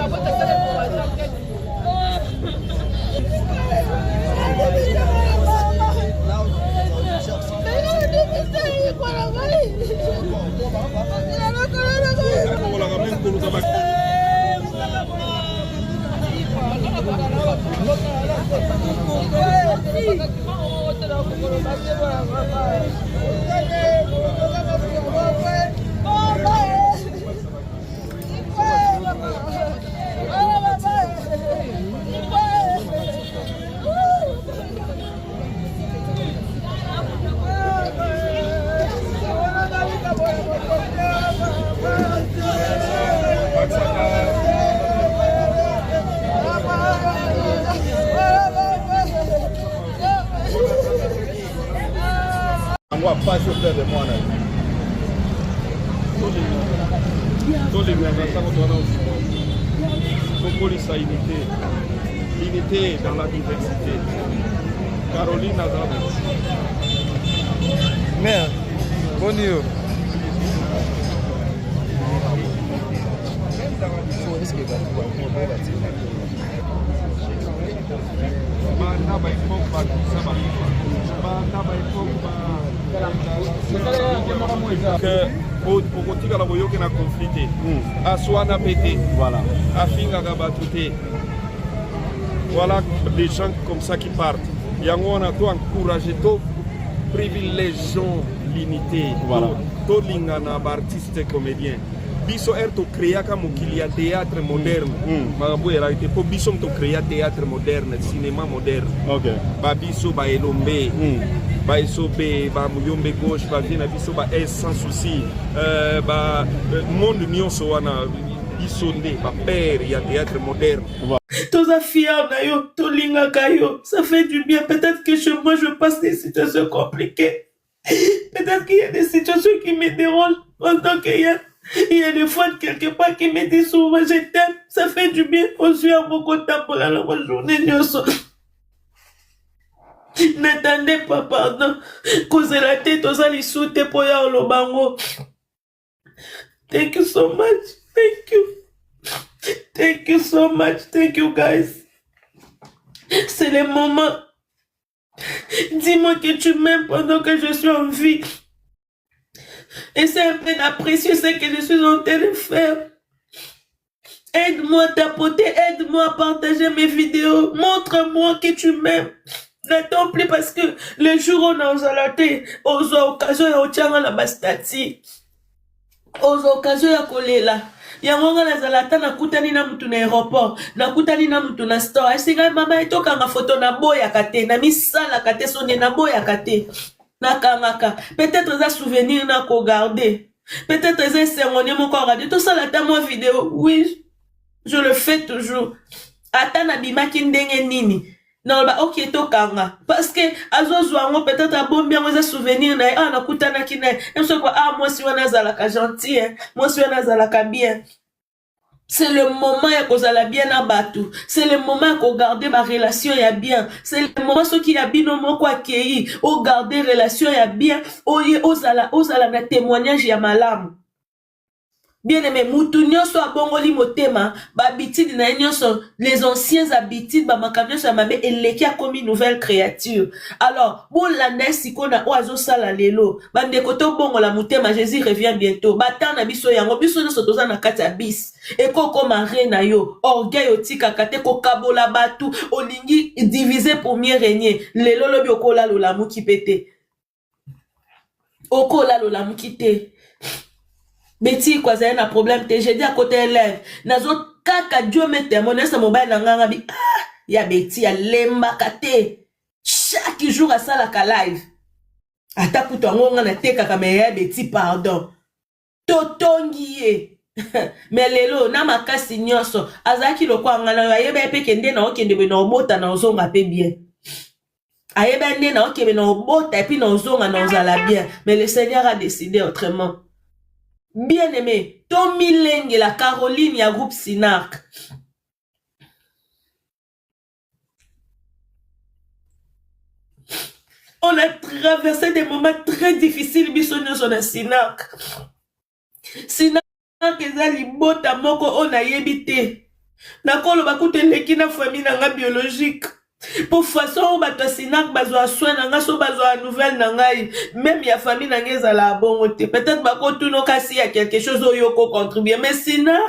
On va pas se faire de moi. Tous les gars, l'unité dans la diversité. Caroline Azam. Merde, bon Dieu. Pour continuer à voyer qu'on a conflité, à soi n'a pété, voilà, à finga gabatouté. Voilà des gens comme ça qui partent. Et on a tout encouragé, tout privilégions l'unité, voilà, tout l'ingana artiste comédien. Biso to créa comme qu'il y a théâtre moderne. Marabout elle a été pour biso to créa théâtre moderne, cinéma moderne. OK. Ba biso ba elombe. Ba isobe ba muyombe gauche ba vient biso ba sans souci. Ba monde nyonso wana bisonde ba père il y a théâtre moderne. Tous fiers d'ailleurs, tout linga kayo, ça fait du bien. Peut-être que chez moi je passe des situations compliquées. Peut-être qu'il y a des situations qui me dérangent en tant qu'il y a des fois quelque part qui me disent souvent je t'aime, ça fait du bien. On suit à beaucoup de temps pour la journée. N'attendez pas, pardon. Cause la tête aux alissoutes pour y aller au bango. Thank you so much. Thank you. Thank you so much. Thank you guys. C'est le moment. Dis-moi que tu m'aimes pendant que je suis en vie. Essaie un peu d'apprécier ce que je suis en train de faire. Aide-moi à tapoter, aide-moi à partager mes vidéos. Montre-moi que tu m'aimes. N'attends plus parce que le jour où on a osalaté, aux occasions, il y a au la bastati. Aux occasions, il y a collé là. Yangonga na zalata na kutani na mtu na aéroport, na kutani na mtu na store. Asinga mama etoka nga photo na boya kate, na misala kate sonne na boya kate. Na kangaka. Peut-être ça souvenir na ko garder. Peut-être ça cérémonie mon corps regarder. Tout ça là ta moi vidéo. Oui, je le fais toujours. Ata na bimaki ndenge nini. Non bah OK to kanga. Parce que azo zwango peut-être a bon bien ça souvenir na na kutana kina. Emso quoi moi si wana zalaka gentil hein. Moi si wana zalaka bien. C'est le moment ya kozala bien na batu. C'est le moment ya ko garder ma relation ya bien. C'est le moment ce qui a bino moko akei, o garder relation ya bien, oye ozala na témoignage ya malamu. Bien aimé, mutu nyonso abongoli motema, ba habitude na nyonso, les anciens habitudes ba makamyo sa mabe eleki a comme une nouvelle créature. Alors, bon landa sikona oazo sala lelo, bande koto bongo la motema, Jésus revient bientôt. Batana biso yango biso no sotoza na kati ya bis. Eko koma reina yo, orgueil otika kate ko kabola batu, olingi diviser pour mieux régner. Lelo lobi okola lola muki pete. Okola lola muki te. Betty quoi ça un problème te j'ai dit à côté élève nazo kaka Dieu me témoigne ça mobile nganga bi ya Betty ya lemba kate chaque jour à ça la live ata kuto ngonga na teka kama ya Betty pardon totongiye mais lelo na makasi nyonso azaki lokwa ngana yeba pe kende na okende be na obota na ozonga pe bien ayeba nde na okebe na obota et puis na ozonga na ozala bien mais le Seigneur a décidé autrement. Bien aimé, Tommy Leng et la Caroline ya groupe Sinark. On a traversé des moments très difficiles, bisogno sur la Sinark. Sinark ezali bota moko on a yebité. Nakolo bakute leki na famille nanga biologique. Pour façon bato sinak bazwa soin nanga so bazwa nouvelle nangai même ya famille nanga la bongo te peut-être bako tuno kasi ya quelque chose oyo ko contribuer mais sinak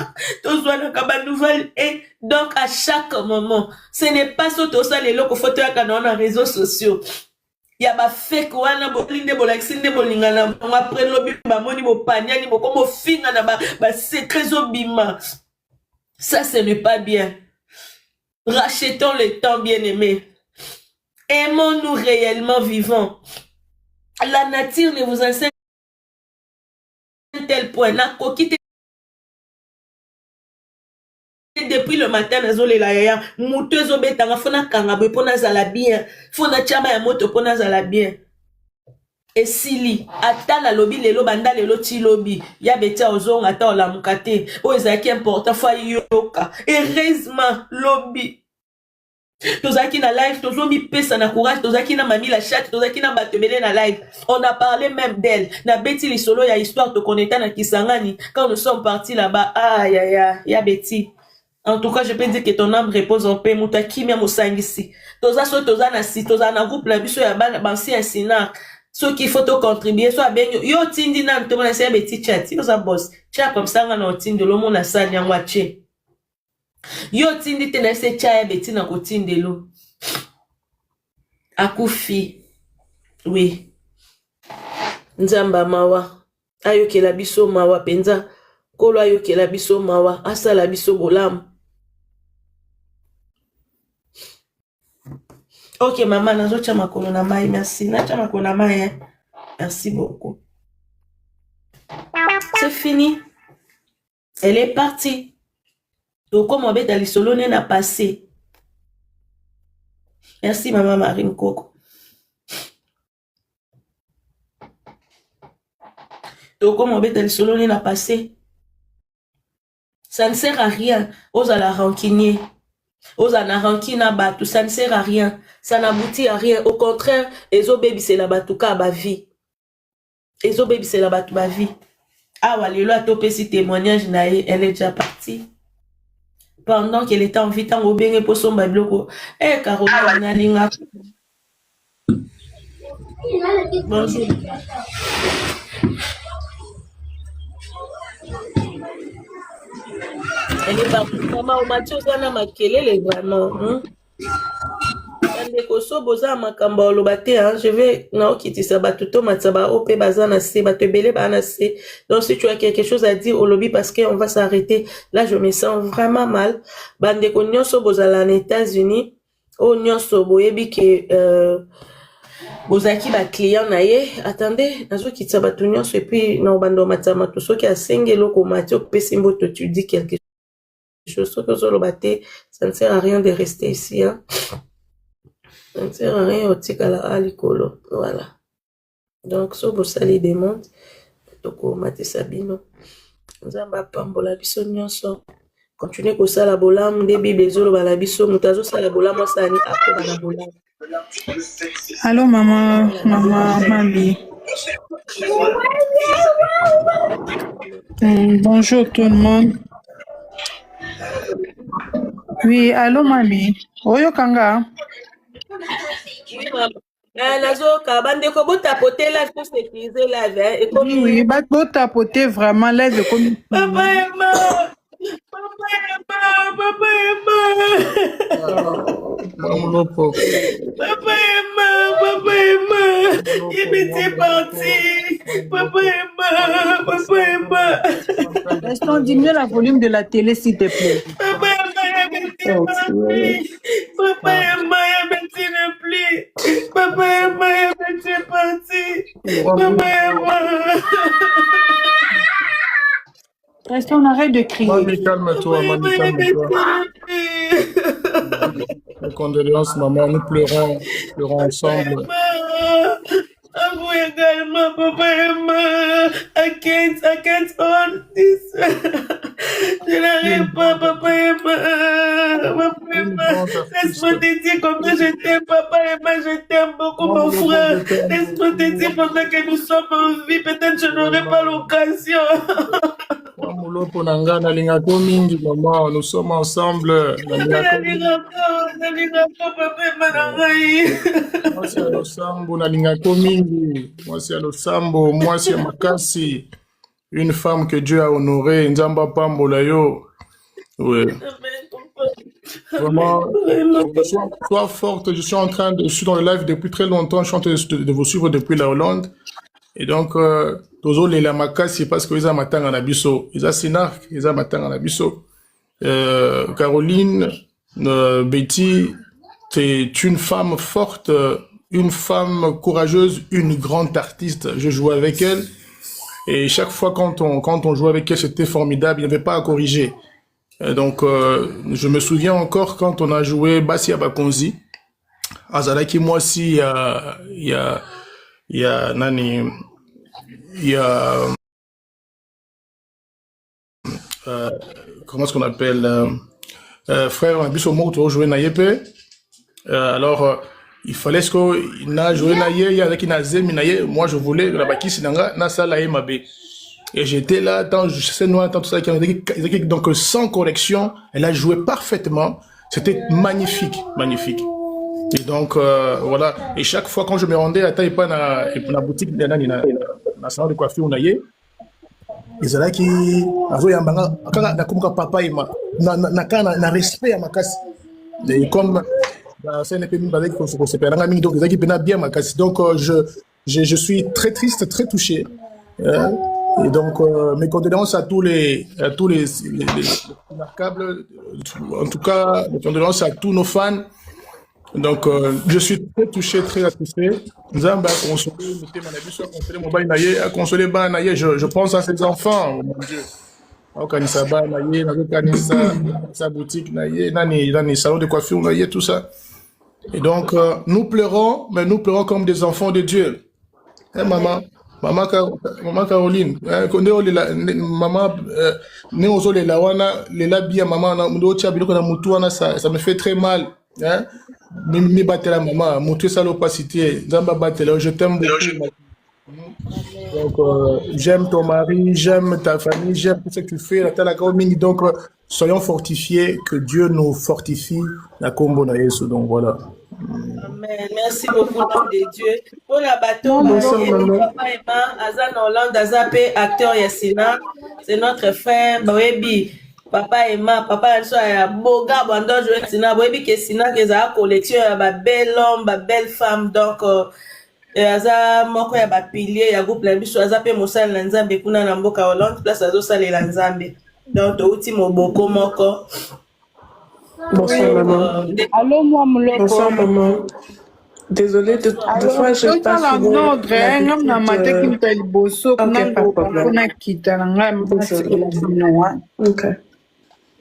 tozwa na kaba nouvelle et donc à chaque moment ce n'est pas so to ça les loko photo ya kana na réseaux sociaux ya ba fake wana bolinde bolaxinde bolingana après lobi ba moni bo panyani bo comme finga na ba secret obima. Ça ce n'est pas bien. Rachetons le temps, bien-aimé. Aimons-nous réellement vivants. La nature ne vous enseigne tel point. Depuis le matin, nazolela mouteuse obetanga fona kangabe pona zala bien. Fona chama ya moto pona zala bien. Et sili ata la lobi lelo banda lelo ti lobi ya betia ozonga ata olamukate o ezaki important fa yoka heureusement lobi tozaki na live tozomi pesa na courage tozaki na mami la chat tozaki na batebele na live on a parlé même d'elle na beti lisolo ya histoire to connaître na Kisangani quand nous sommes partis là-bas ya beti. En tout cas, je peux dire que ton âme repose en paix. Mouta kimia mosangisi. Toza so toza na si toza na groupe la biso ya bansi ya sinar. Ce qu'il faut te contribuer, soit bien yo tindi na ntomo na sebe ti chat, yo za boss. Cha comme ça na tindi lo mona sa nyangwa che. Yo tindi te na se cha ya beti na kotinde lo. Akufi. Oui. Nzamba mawa. Ayo ke la biso mawa penza. Kolo ayo ke la biso mawa. Asa la biso bolam. Ok, maman, nazocha makolo na mai, merci. Nacha makolo na mai, hein. Merci beaucoup. C'est fini. Elle est partie. Donc, comme on va solo n'a passé. Merci, maman Marine Coco. Donc, comme on va solo n'a passé. Ça ne sert à rien. Aux à la rancunier. Aux anaranquina batu, ça ne sert à rien. Ça n'aboutit à rien. Au contraire, Ezo baby c'est la batuka ba vie. Ezo baby c'est la batu ba vie. Ah ouais, le a topé si témoignage naïe, elle est déjà partie. Pendant qu'elle était en vie, tant au bien pour son babloko. Eh, Caroline, Nalinga. Bonjour. Elle est partie. Maman, au Mathieu, ça n'a ma kelele vraiment. Je vais donc si tu as quelque chose à dire au lobby parce qu'on va s'arrêter là, je me sens vraiment mal. Bande ko nyonso bozala na États-Unis o nyonso boyebi ke bozaki ba client na ye attendez nazo kitsa bato nyonso et puis na bando matama to soki asenge loko matio pesi mboto tu dis quelque chose que zo lobate ça ne sert à rien de rester ici hein. Ça ne sert à rien au tikala alikolo. Voilà. Donc, so bosali demande. Toko mate sabino. Nzamba pambola biso nyonso. Continuez ko sala bolam de bibezolo bala biso mutazo sala bolam sani ako bala bolam. Allô maman, Mami. Bonjour tout le monde. Oui, allô Mami. Oyo kanga. Nazoka bande ko botapoter là pour sécuriser la vie et comme oui botapoter vraiment là de comme papa Emma il était parti papa Emma restons diminuer la volume de la télé s'il te plaît. Papa Emma est parti. Papa Emma. Restons, on arrête de crier. Mami, calme-toi, calme-toi. Mes condoléances, maman, nous pleurons ensemble. À vous également, Papa Emma. I can't hold this. Je n'arrive pas, Papa Emma. Laisse-moi te dire combien je t'aime, Papa Emma. Je t'aime beaucoup, mon frère. Laisse-moi te dire pendant que nous sommes en vie. Peut-être que je n'aurai pas l'occasion. Pamulo Ponanga, Nalingato Mingi, maman, nous sommes ensemble. Moi, c'est Losambo, Nalingato Mingi. Moi, c'est Losambo, moi, c'est Makasi. Une femme que Dieu a honorée, Nzamba Pambolayo. Oui. Vraiment, sois forte. Je suis dans le live depuis très longtemps. Je suis en train de vous suivre depuis la Hollande. Et donc, Tozo Lela Makasi, parce que ils ont matin en abisso. Ils ont Sinark, ils ont matin en abisso. Caroline, Betty, t'es une femme forte, une femme courageuse, une grande artiste. Je jouais avec elle. Et chaque fois quand on jouait avec elle, c'était formidable. Il n'y avait pas à corriger. Donc, je me souviens encore quand on a joué Bassi Abakonzi. Azalaki, moi aussi, il y a Nani, il y a, comment est-ce qu'on appelle, frère, on a vu son mot pour jouer Nayepe. Alors, il fallait que na joué Naye, il y a qui na zemi Naye. Moi, je voulais la baki sinanga na sala mabe. Et j'étais là, je sais noir, tout ça, donc sans correction, elle a joué parfaitement. C'était magnifique, magnifique. Et donc, voilà. Et chaque fois quand je me rendais à Taïpa, na boutique, na salon de coiffure, on aille. Ils allaient qui, papa, na respect à ma casse. Et comme, donc, je suis très triste, très touché. Et donc, mes condoléances à tous les remarquables, en tout cas, mes condoléances à tous nos fans. Donc, je suis très touché, très attristé. Nzamba a consolé, a consolé Banaye. Je pense à ces enfants, oh mon Dieu. Kanisa Banaye, sa boutique Naye, Nani salon de coiffure Naye, tout ça. Et donc, nous pleurons, mais nous pleurons comme des enfants de Dieu. Hein, maman? Maman Caroline, maman, ça me fait très mal. Hein? Mi batela maman, montrer ça l'opacité, je t'aime beaucoup. Donc, j'aime ton mari, j'aime ta famille, j'aime tout ce que tu fais. Donc, soyons fortifiés, que Dieu nous fortifie. La combo na Yesu, donc voilà. Amen. Merci beaucoup, nom de Dieu. Pour la bateau, papa Emma, Azan Hollande, Azapé, acteur Yassina, c'est notre frère Boebi. Papa Emma, papa Yansoa, Boga, Bando, Yassina, Boebi, Kessina, qui a collection, ma belle homme, ma belle femme, donc, Aza, Moko, ya ba pilier, ya groupe Lambiso, Azapé, Moussa, Lanzambe, Kuna, Namboka, Hollande, place Azo, Sale, Lanzambe. Donc, Touti, Moboko, Moko. Bonsoir, maman. Allô, moi, mon Bonsoir, maman. Désolée, de fois, je passe sur l'ordre,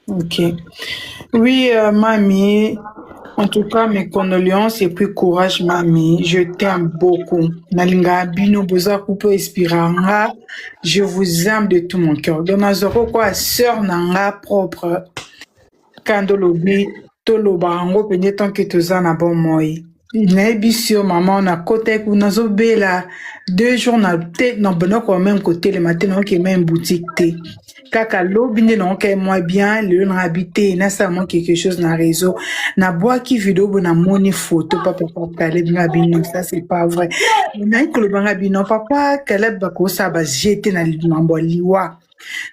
Ok. Oui, mamie. En tout cas, mes condoléances et puis courage, mamie. Je t'aime beaucoup. Nalinga bino boza coupe espiranga. Je vous aime de tout mon cœur. Donazoro quoi, sœur nanga propre. Kandolobi, tolobango, penye tant que tu en as bon moi. Sur maman, on a côté où nous avons là 2 jours na tête non bon quoi même côté le matin on qui même boutique thé. Kaka lobine non que moi bien le on habité na ça moi quelque chose na réseau na bois qui vidéo na moni photo papa parler bien bien ça c'est pas vrai. Na que le banga bien papa qu'elle ba ko ça ba jeter na mambo liwa.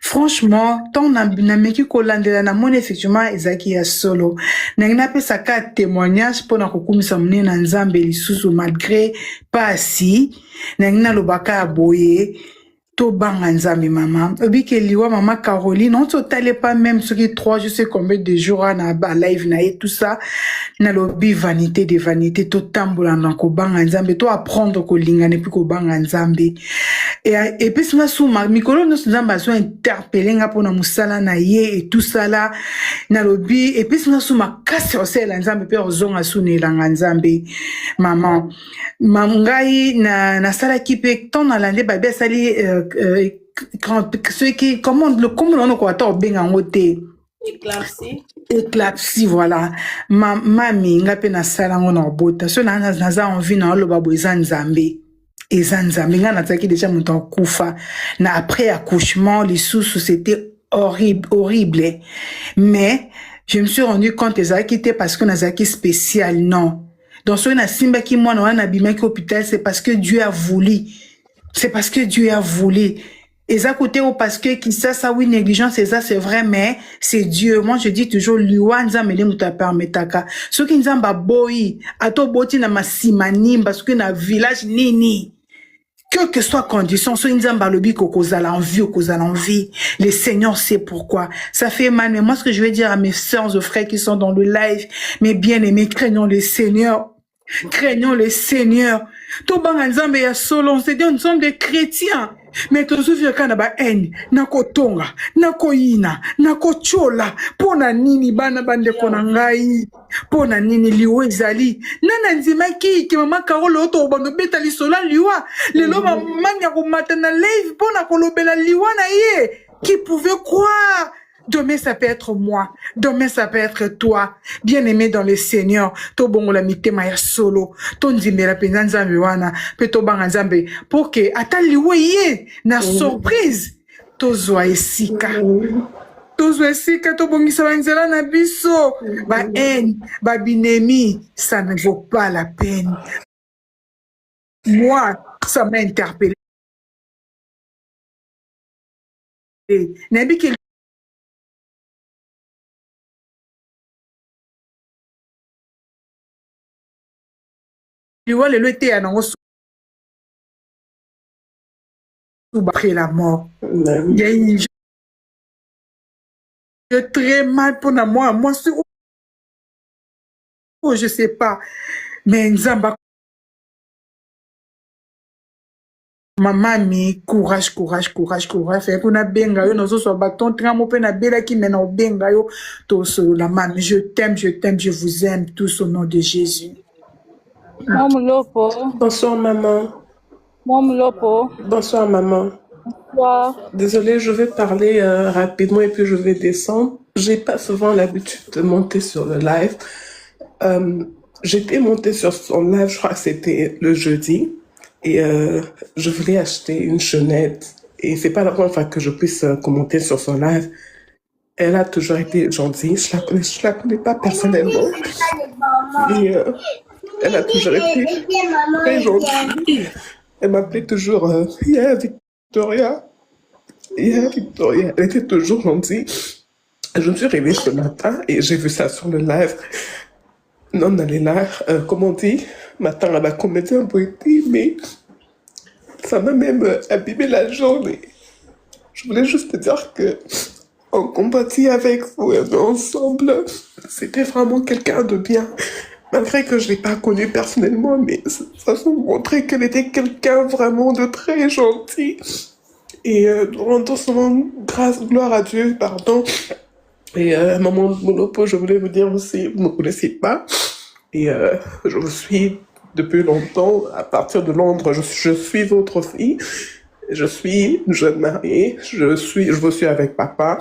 Franchement, ton nameki kolandela na mon effectivement ezaki ya solo. Nangina pe saka témoignage pour na kokumisa mune na nzambe lisusu malgré pas si nangina lobaka aboye to banga nzambe maman. Obi ke liwa maman Caroline, on totalait pas même ce qui 3 je sais combien de jours na ba live na et tout ça. Na lobi vanité de vanité to tambola na ko banga nzambe to apprendre ko lingane puis ko banga nzambe. Et puis ça souma mikolo no nzamba so interpeller nga pona musala na ye et tout ça là na lobi et puis ça souma kasi osela nzambe pe ozonga sunela nzambe maman mangai na sala kipe ton na lande ba sali ceux qui comment on quoi to benga ngote éclampsie voilà mami nga pe na sala ngona bota so na envie na lo babo nzambe ezanzambe nga nataki déjà mon temps kufa na après accouchement les sous c'était horrible, horrible. Mais je me suis rendu compte que ça quitté parce qu'on a zaki spécial, non. Donc, ce qu'on a simba qui moi, on a abîmé hôpital, c'est parce que Dieu a voulu. C'est parce que Dieu a voulu. Et ça côté au parce que qui ça oui négligence c'est vrai mais c'est Dieu. Moi je dis toujours liwanza mele muta permetaka. Ce qui nzamba boy ato boti na masimani parce que na village nini. Que soit condition, soit nzamba lobi kokozala en vie, le Seigneur sait pourquoi. Ça fait mal mais moi ce que je vais dire à mes sœurs et frères qui sont dans le live, mes bien-aimés, craignons le Seigneur. Craignons le Seigneur. Tout banga nzambe ya solo, on se dit nous sommes des chrétiens. Mais tout souviens quand na ba haine, nako tonga, nako yina, nako chola, pona nini bana bande kona ngai, pona nini liwe ezali. Nana nzima ki mama Carole oto bando beta li sola liwa, lelo mama nya ko matana live pona ko lobela liwa na ye. Qui pouvait croire? Demain, ça peut être moi. Demain, ça peut être toi. Bien-aimé dans le Seigneur. To bongo la mite maya solo. To nzimera penza nzambe wana. Pe to banga nzambe. Pour que, ataliwe ye. Na surprise. To zwa esika. To zwa esika. To bongisa banzela na biso. Ba haine. Ba binemi. Ça ne vaut pas la peine. Moi, ça m'a interpellé. Nabi qu'il liwa le était à nango après la mort. Il y a une je très mal pour moi. Moi, je sais pas. Mais nzamba maman mi courage. Fait qu'on a benga yo nozo so bâton tramo pe na bela ki mena o benga yo to so la mami. Je t'aime, je vous aime tous au nom de Jésus. Lopo. Bonsoir maman. Lopo. Bonsoir maman. Bonsoir. Désolée, je vais parler rapidement et puis je vais descendre. J'ai pas souvent l'habitude de monter sur le live. J'étais montée sur son live, je crois que c'était le jeudi. Et je voulais acheter une chaînette. Et c'est pas la première fois que je puisse commenter sur son live. Elle a toujours été gentille. Je la connais pas personnellement. Et elle a toujours été très gentille. Elle m'appelait toujours Victoria. Elle était toujours gentille. Je me suis réveillée ce matin et j'ai vu ça sur le live. Non, elle est là, comment on dit, matin à la comédie en poétie, mais ça m'a même abîmé la journée. Je voulais juste te dire que on compatit avec vous et ensemble. C'était vraiment quelqu'un de bien. Malgré que je ne l'ai pas connue personnellement, mais ça se montrait qu'elle était quelqu'un vraiment de très gentil. Et nous rendons souvent grâce, gloire à Dieu, pardon. Et maman Monopo, je voulais vous dire aussi, vous ne me connaissez pas. Et je vous suis depuis longtemps. À partir de Londres, je suis votre fille. Je suis une jeune mariée. Je vous suis avec papa.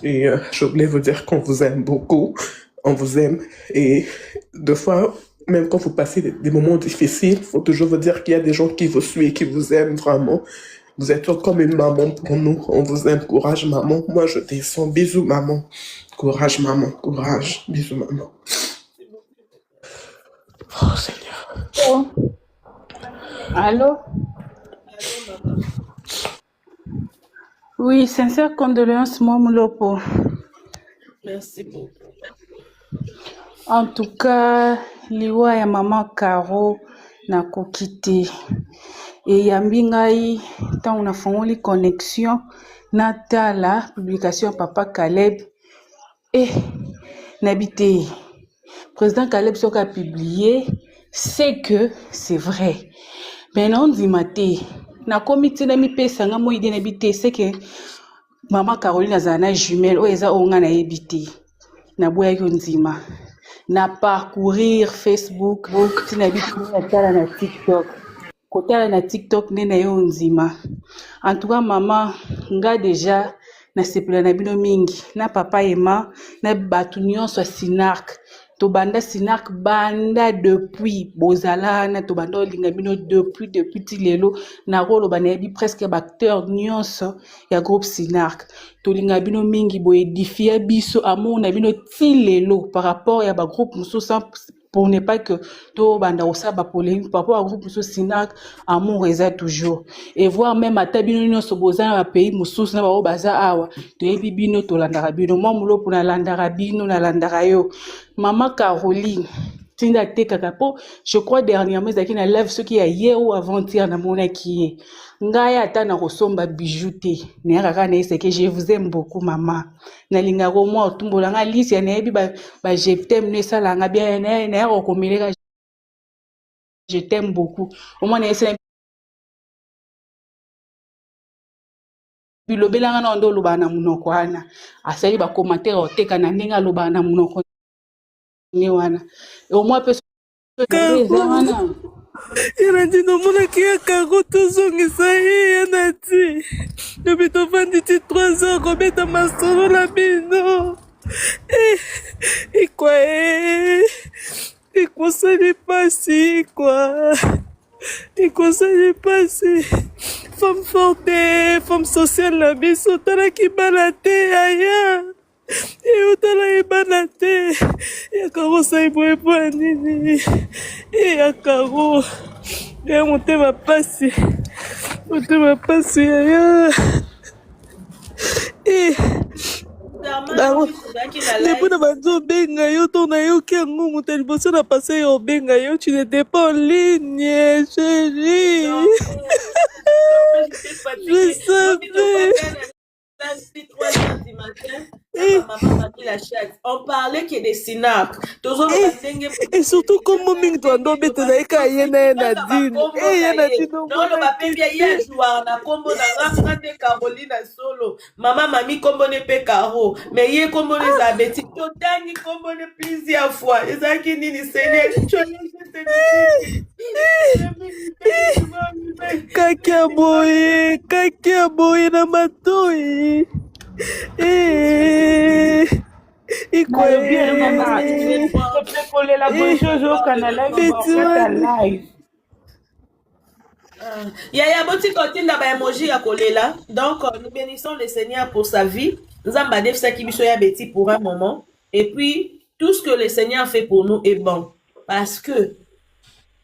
Et je voulais vous dire qu'on vous aime beaucoup. On vous aime. Et deux fois, même quand vous passez des moments difficiles, il faut toujours vous dire qu'il y a des gens qui vous suivent, qui vous aiment vraiment. Vous êtes comme une maman pour nous. On vous aime. Courage, maman. Moi, je descends. Bisous, maman. Courage, maman. Courage. Bisous, maman. Oh, Seigneur. Oh. Allô? Oui, sincère condoléances, Mom Lopo. Merci beaucoup. En tout cas, liwa ya maman Caro na kokite. Et yambi ngai tant on a fongoli connexion natala publication papa Caleb et n'habité président Caleb soka a publié c'est que c'est vrai. Mais non dimate na comité na mi pesa nga mo ide n'habité c'est que maman Caroline azana jumelle o eza onga na ebité na boya yo ndima na parcourir Facebook tina bitu na TikTok kotala na TikTok nena yo nzima. En tout cas maman nga déjà na sepela na bino mingi na papa ema na batu nyonso Sinark to banda Sinark banda depuis bozala na to banda olinga bino depuis ti lelo na rolo banebi presque acteur nyonso ya groupe Sinark to linga bino mingi bo édifier biso amour na bino ti lelo par rapport ya ba groupe mususu pour ne pas que to banda osaba polémique par rapport à groupe mususu Sinark amour eza toujours et voir même ata bino nyonso bozana ba pays mususu na ba baza awa to yebi bino to landaka bino moi mulo pour na landaka bino na landaka yo Maman Caroline tinda te kaka po je crois dernièrement ezaki na live soki ya hier ou avant-hier na mona ki ngai ata na kosomba bijou te na kaka na ese que je vous aime beaucoup maman na linga ko moi otumbola nga lisi na yebi ba je t'aime ne sala nga bien na ko komeleka je t'aime beaucoup au moins na ese bilobela nga na ndo loba na munoko ana asali ba commentaire oteka na ndenge loba na munoko ni wana au moins peut Yana dit non mon qui a carreau tout zongisa yana dit depuis ton vendu 3 ans remettre à ma solo la bino et quoi ça n'est pas si quoi et quoi ça n'est pas si femme forte femme sociale la biso tala qui balate aya et utala ibanate ya karo sa iboepo nini et ya karo ya motema pasi ya et depuis na banzo benga yo to na yo ki yango moto ya liboso na pase yo benga yo tu n'étais pas en ligne chérie je savais. On parlait qu'il y a des Sinark. Et surtout, comme mon ming doit nous mettre dans les cahiers, il y a Nadine. Et il y a Nadine. Non, le papier, il y a joueur, on a combo dans la Caroline solo. Maman, mamie, combo ne peut caro. Mais il y a combo les abétis. Totani, combo ne plusieurs fois. Et ça qui dit, c'est Kakia boy na matoi. Et quoi? La bonne chose au Canada, live. Yaya Boti continue dans emoji à Kolela. Donc, nous bénissons le Seigneur pour sa vie. Nous avons badé ça qui bisoya Betty pour un moment. Et puis, tout ce que le Seigneur fait pour nous est bon. Parce que,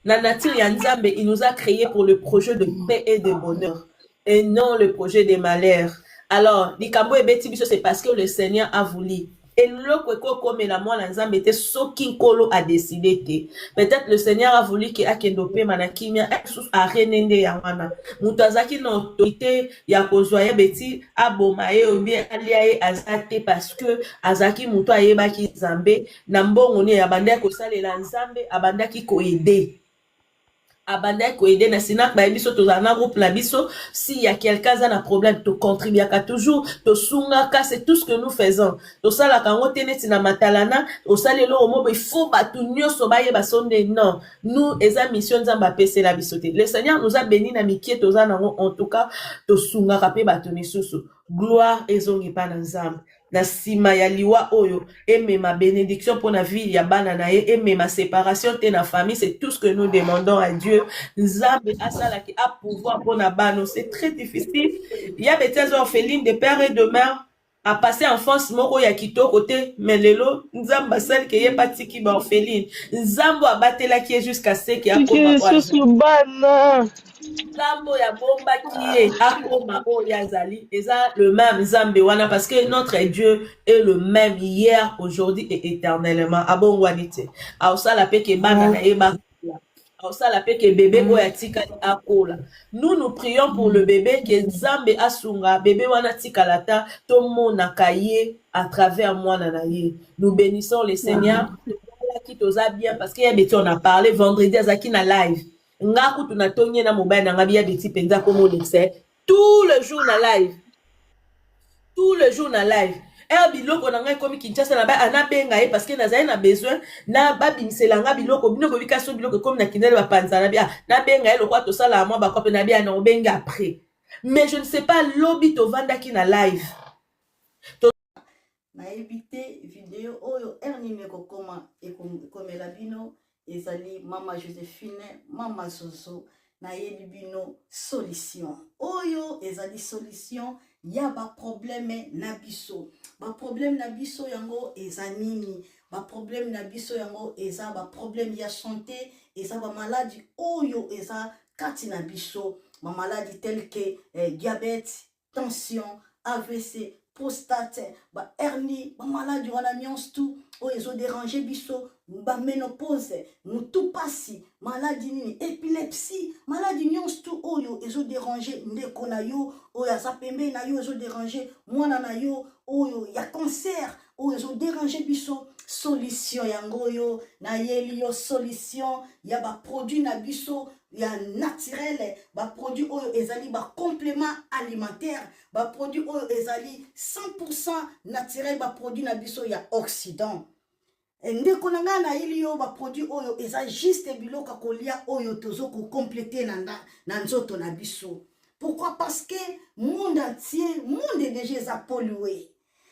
la nature Yanzambe, il nous a créés pour le projet de paix et de bonheur. Et non le projet de malheur. Alors, Likambo et Betty Biso, c'est parce que le Seigneur a voulu. Et l'autre, comme la moine Nzambe était Sokinkolo a décidé. Peut-être le Seigneur a voulu que Akendope Manakimia a renende Yamana. Moutazaki n'a autorité, Yakozoya Betty, Abomae, ou bien Aliae Azate, parce que Azaki Mouto Ayebaki Zambe, Nambo Mone, Abanda Kosale Nzambe, Abanda ki koede. Abanda koede na Sinark ba biso to na groupe na biso si y a quelqu'un qui a un problème to contribuer ka toujours to sunga ka c'est tout ce que nous faisons to sala ka ngotene tina matalana to salelo omo il faut ba tout nyoso ba ye ba sonde non nous eza mission nzamba pese la biso te le Seigneur nous a béni na mikie to za nango en tout cas to sunga ka pe ba to misusu gloire ezongi pa na nzambe na sima ya liwa oyo eme ma bénédiction pour la vie ya bana na ye eme ma séparation te na famille c'est tout ce que nous demandons à Dieu nzambe asala ki a pouvoir pour na bano c'est très difficile il y a des orphelines de père et de mère à passer enfance moko ya kitoko te mais lelo nzamba sel ke ye patiki ba orpheline nzambo abatela ki jusqu'à ce ki akoma bana Zambo ya bomba qui est akoma o yazali eza le même Nzambe wana parce que notre Dieu est le même hier aujourd'hui et éternellement abongwanite aosala pe ke bana na eba aosala pe ke bébé oya tika akola nous prions pour le bébé que Nzambe asunga bébé wana tika lata to mona kaye à travers moi nanaye nous bénissons le Seigneur qui toza bien parce qu'il y a des on a parlé vendredi azaki na live ngaku tunatonye na mobile na ngabia Betty penza comme Alexe tout le jour na live biloko na ngai komi Kinshasa na ba anabenga parce que nazali na besoin na babimisela nga biloko binoko bikaso biloko comme na kinele ba panza na bia na benga lo kwa to sala moi ba kwa pe na bia na obenga après mais je ne sais pas lobby to vanda ki na live na évité vidéo oyo ernime kokoma ekomela bino ezali mama Joséphine mama Zozo na yebi bino solution oyo ezali solution ya ba problème na biso yango eza nini ba problème na biso yango eza ba problème ya santé eza ba maladie oyo eza kati na biso ba maladie telle que diabète tension AVC prostate ba hernie ba maladie wana nyonso tout oyo ezo déranger biso ba ménopause mutu pasi maladie nini épilepsie maladie nyonso tout oyo ezo déranger ndeko na yo oyo aza pembe na yo ezo déranger mwana na yo oyo ya cancer oyo ezo déranger biso solution yango yo na yeli yo solution ya ba produit na biso ya naturel ba produit oyo ezali ba complément alimentaire ba produit oyo ezali 100% naturel ba produit na biso ya Occident ndeko na nga na yeli yo ba produit oyo eza juste biloka kolia oyo tozo ko compléter na nzoto na biso. Pourquoi? Parce que monde entier monde déjà eza pollué.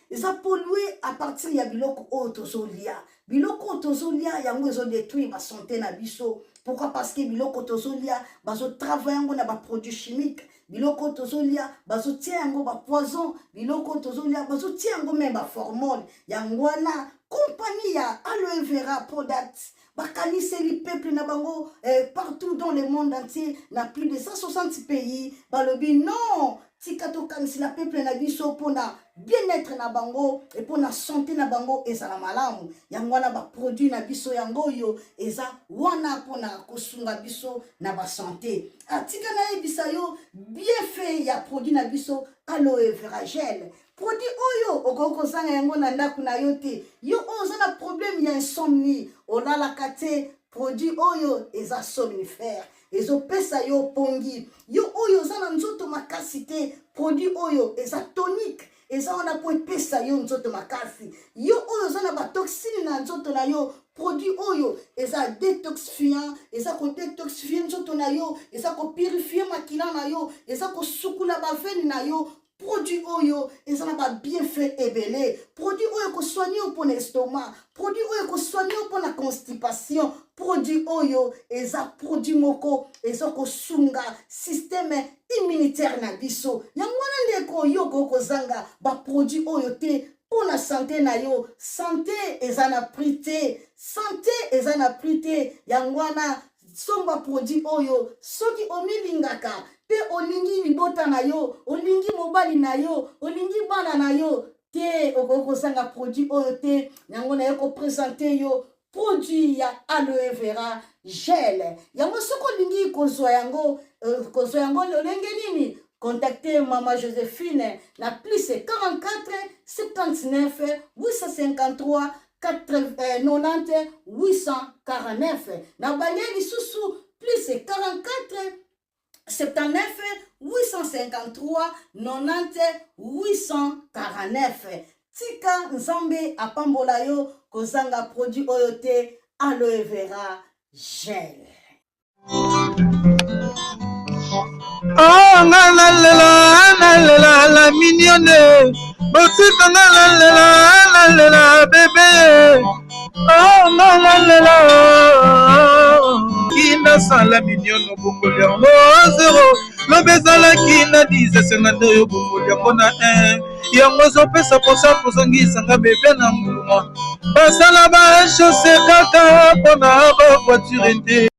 Eza pollué à partir ya biloko oyo tozolia. Biloko tozolia yango ezo détruire ba santé na biso. Pourquoi? Parce que biloko tozolia bazo travailler yango na ba produits chimiques. Biloko tozolia bazo tia yango ba poison. Biloko tozolia bazo tia yango même ba hormone. Yango wana compagnie ya aloe vera products. Bakaniseli peuple na bango partout dans le monde entier na plus de 160 pays. Balobi non. Tikato kanisila peuple na biso pona bien-être na bango et pona santé na bango ezala malamu yango wana ba produit na biso yango yo eza wana pona kosunga biso na ba santé atika na yebisa yo bien fait ya produit na biso aloe vera gel produit oyo okoko zanga yango na ndaku na yo te yo oza na problème ya insomnie olala kate produit oyo eza somnifère ezo pesa yo pongi yo oyo za na nzoto makasi te produit oyo eza tonique eza wana po pesa yo nzoto makasi yo oyo za na ba toxine na nzoto na yo produit oyo eza détoxifiant eza ko détoxifier nzoto na yo eza ko purifier makila na yo eza ko sukula ba veine na yo produit oyo ezana ba bienfait ebele produit oyo ko soigner pour l'estomac produit oyo ko soigner pour la constipation produit oyo eza produit moko eza ko sunga système immunitaire na biso yango wana ndeko yo ko zanga ba produit oyo te pour la santé na yo santé ezana prité santé ezana prité yango wana somba produit oyo soki omilingaka pe olingi libota na yo olingi mobali na yo olingi bana na yo te okoko sanga produit oyo te yango na yoko présenter yo produit ya aloe vera gel yango soko olingi kozwa yango lolenge nini contactez Mama Joséphine na plus 44 79 853 90 849 na balieli susu plus 44 79 853 90 849 tika nzambe apambola yo kozanga produit oyo te aloe vera gel. Oh la mignonne botika la bébé oh la kina sala mignonne bokoli yango 0 lobezala kina 10 50 oyo bokoli yango na 1 yango zopesa posa kozongisanga bebe na mbuma basala ba chausse kaka mpona ba voiture te